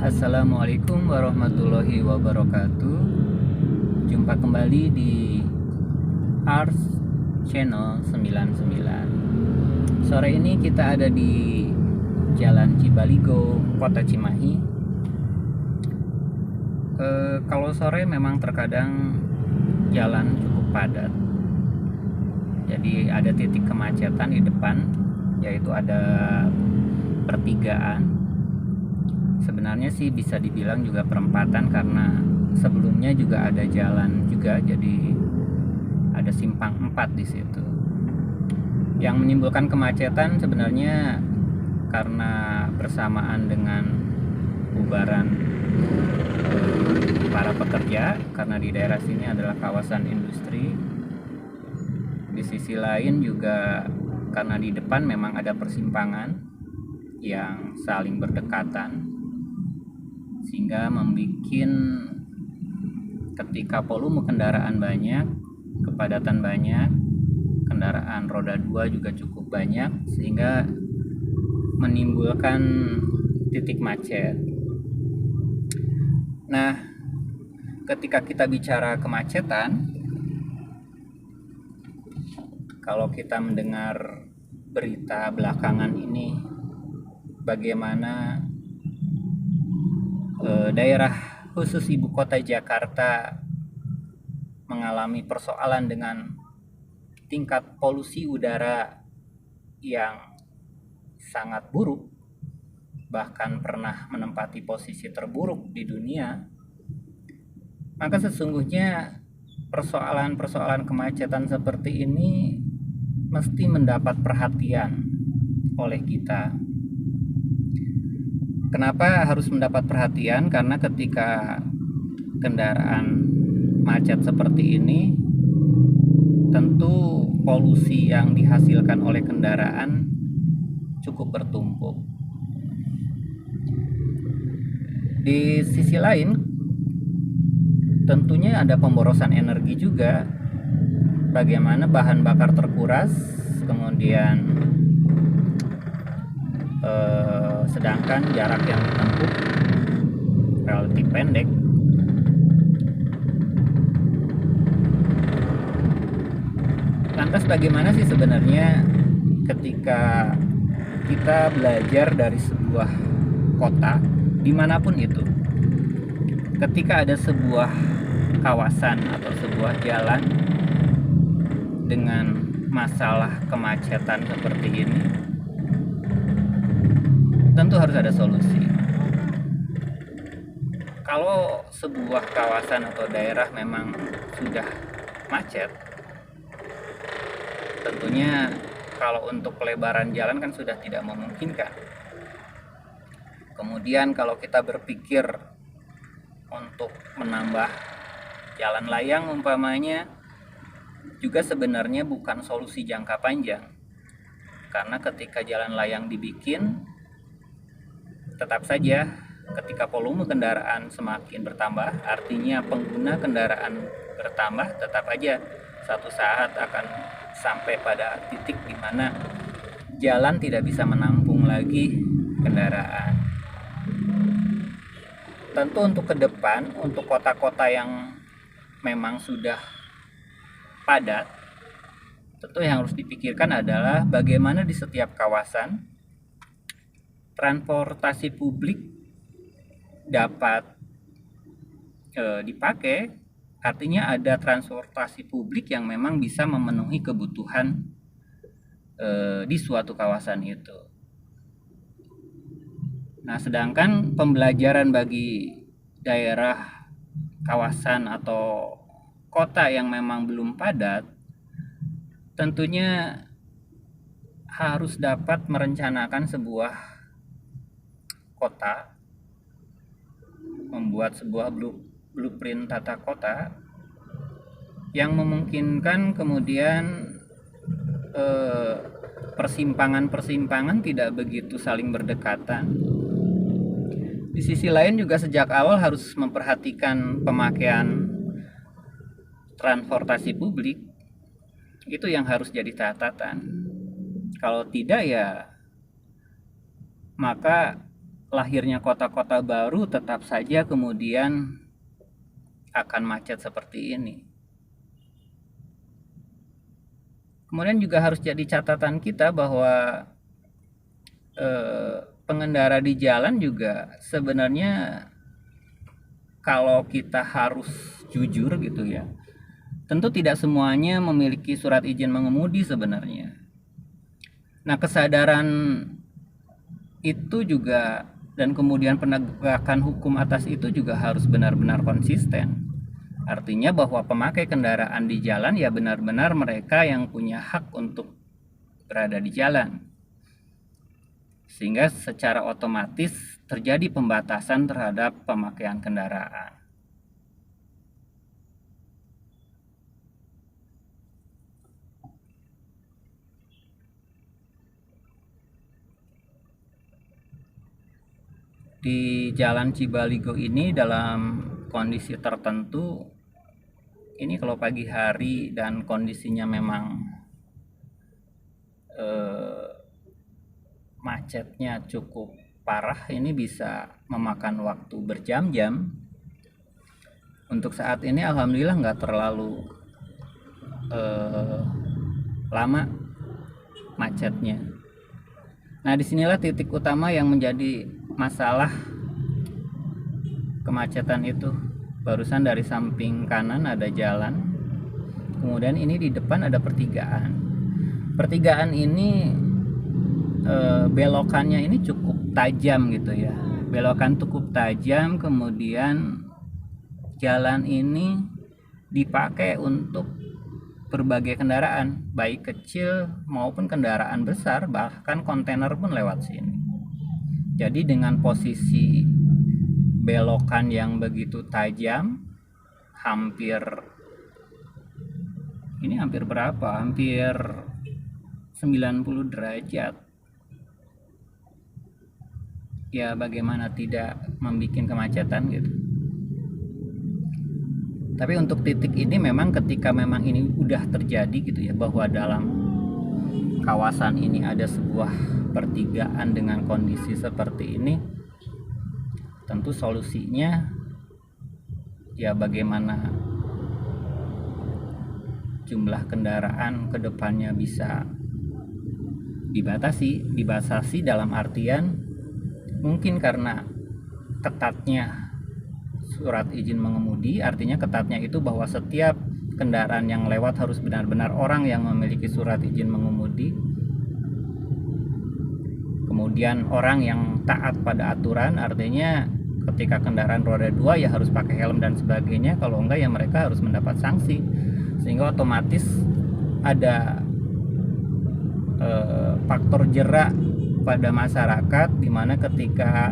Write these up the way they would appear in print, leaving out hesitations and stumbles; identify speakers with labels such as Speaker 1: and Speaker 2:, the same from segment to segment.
Speaker 1: Assalamualaikum warahmatullahi wabarakatuh. Jumpa kembali di Ars Channel 99. Sore ini kita ada di Jalan Cibaligo, Kota Cimahi. Kalau sore memang terkadang jalan cukup padat. Jadi ada titik kemacetan di depan, yaitu ada pertigaan. Sebenarnya sih bisa dibilang juga perempatan karena sebelumnya juga ada jalan juga, jadi ada simpang 4 di situ. Yang menimbulkan kemacetan sebenarnya karena bersamaan dengan bubaran para pekerja, karena di daerah sini adalah kawasan industri. Di sisi lain juga karena di depan memang ada persimpangan yang saling berdekatan, sehingga membuat ketika volume kendaraan banyak, kepadatan banyak, kendaraan roda 2 juga cukup banyak, sehingga menimbulkan titik macet. Nah, ketika kita bicara kemacetan, kalau kita mendengar berita belakangan ini bagaimana daerah khusus ibu kota Jakarta mengalami persoalan dengan tingkat polusi udara yang sangat buruk, bahkan pernah menempati posisi terburuk di dunia, maka sesungguhnya persoalan-persoalan kemacetan seperti ini mesti mendapat perhatian oleh kita. Kenapa harus mendapat perhatian? Karena ketika kendaraan macet seperti ini, tentu polusi yang dihasilkan oleh kendaraan cukup bertumpuk. Di sisi lain, tentunya ada pemborosan energi juga. Bagaimana bahan bakar terkuras, kemudian sedangkan jarak yang ditempuh relatif pendek. Lantas bagaimana sih sebenarnya ketika kita belajar dari sebuah kota dimanapun itu, ketika ada sebuah kawasan atau sebuah jalan dengan masalah kemacetan seperti ini, tentu harus ada solusi. Kalau sebuah kawasan atau daerah memang sudah macet, tentunya kalau untuk pelebaran jalan kan sudah tidak memungkinkan. Kemudian kalau kita berpikir untuk menambah jalan layang umpamanya, juga sebenarnya bukan solusi jangka panjang. Karena ketika jalan layang dibikin, tetap saja ketika volume kendaraan semakin bertambah, artinya pengguna kendaraan bertambah, tetap aja satu saat akan sampai pada titik di mana jalan tidak bisa menampung lagi kendaraan. Tentu untuk ke depan, untuk kota-kota yang memang sudah padat, tentu yang harus dipikirkan adalah bagaimana di setiap kawasan transportasi publik dapat dipakai, artinya ada transportasi publik yang memang bisa memenuhi kebutuhan di suatu kawasan itu. Nah, sedangkan pembelajaran bagi daerah, kawasan atau kota yang memang belum padat, tentunya harus dapat merencanakan sebuah kota, membuat sebuah blueprint tata kota yang memungkinkan kemudian persimpangan-persimpangan tidak begitu saling berdekatan. Di sisi lain juga sejak awal harus memperhatikan pemakaian transportasi publik. Itu yang harus jadi catatan. Kalau tidak ya maka lahirnya kota-kota baru tetap saja kemudian akan macet seperti ini. Kemudian juga harus jadi catatan kita bahwa pengendara di jalan juga sebenarnya kalau kita harus jujur gitu ya, tentu tidak semuanya memiliki surat izin mengemudi sebenarnya. Nah, kesadaran itu juga dan kemudian penegakan hukum atas itu juga harus benar-benar konsisten. Artinya bahwa pemakai kendaraan di jalan ya benar-benar mereka yang punya hak untuk berada di jalan. Sehingga secara otomatis terjadi pembatasan terhadap pemakaian kendaraan. Di Jalan Cibaligo ini dalam kondisi tertentu, ini kalau pagi hari dan kondisinya memang macetnya cukup parah, ini bisa memakan waktu berjam-jam. Untuk saat ini alhamdulillah nggak terlalu lama macetnya. Nah, disinilah titik utama yang menjadi masalah kemacetan itu. Barusan dari samping kanan ada jalan, kemudian ini di depan ada pertigaan. Pertigaan ini belokannya ini cukup tajam gitu ya, belokan cukup tajam. Kemudian jalan ini dipakai untuk berbagai kendaraan, baik kecil maupun kendaraan besar, bahkan kontainer pun lewat sini. Jadi dengan posisi belokan yang begitu tajam, hampir berapa? Hampir 90 derajat. Ya bagaimana tidak membuat kemacetan gitu. Tapi untuk titik ini memang ketika memang ini udah terjadi gitu ya, bahwa dalam kawasan ini ada sebuah pertigaan dengan kondisi seperti ini, tentu solusinya ya bagaimana jumlah kendaraan ke depannya bisa dibatasi dalam artian mungkin karena ketatnya surat izin mengemudi. Artinya ketatnya itu bahwa setiap kendaraan yang lewat harus benar-benar orang yang memiliki surat izin mengemudi, kemudian orang yang taat pada aturan. Artinya ketika kendaraan roda 2 ya harus pakai helm dan sebagainya, kalau enggak ya mereka harus mendapat sanksi. Sehingga otomatis ada faktor jerak pada masyarakat, dimana ketika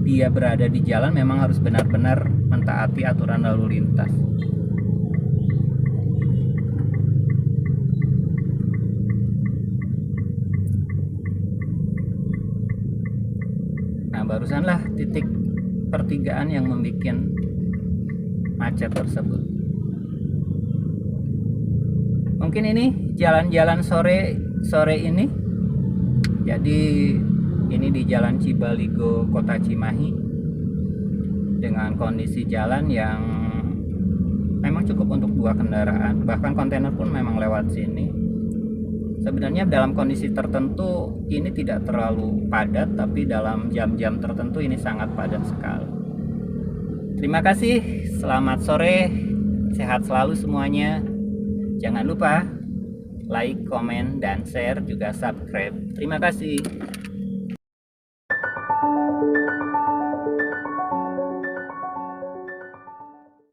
Speaker 1: dia berada di jalan memang harus benar-benar mentaati aturan lalu lintas. Nah, barusanlah titik pertigaan yang membuat macet tersebut. Mungkin ini jalan-jalan sore ini. Jadi ini di Jalan Cibaligo, Kota Cimahi, dengan kondisi jalan yang memang cukup untuk 2 kendaraan, bahkan kontainer pun memang lewat sini. Sebenarnya dalam kondisi tertentu ini tidak terlalu padat, tapi dalam jam-jam tertentu ini sangat padat sekali. Terima kasih, selamat sore, sehat selalu semuanya. Jangan lupa like, komen, dan share, juga subscribe. Terima kasih.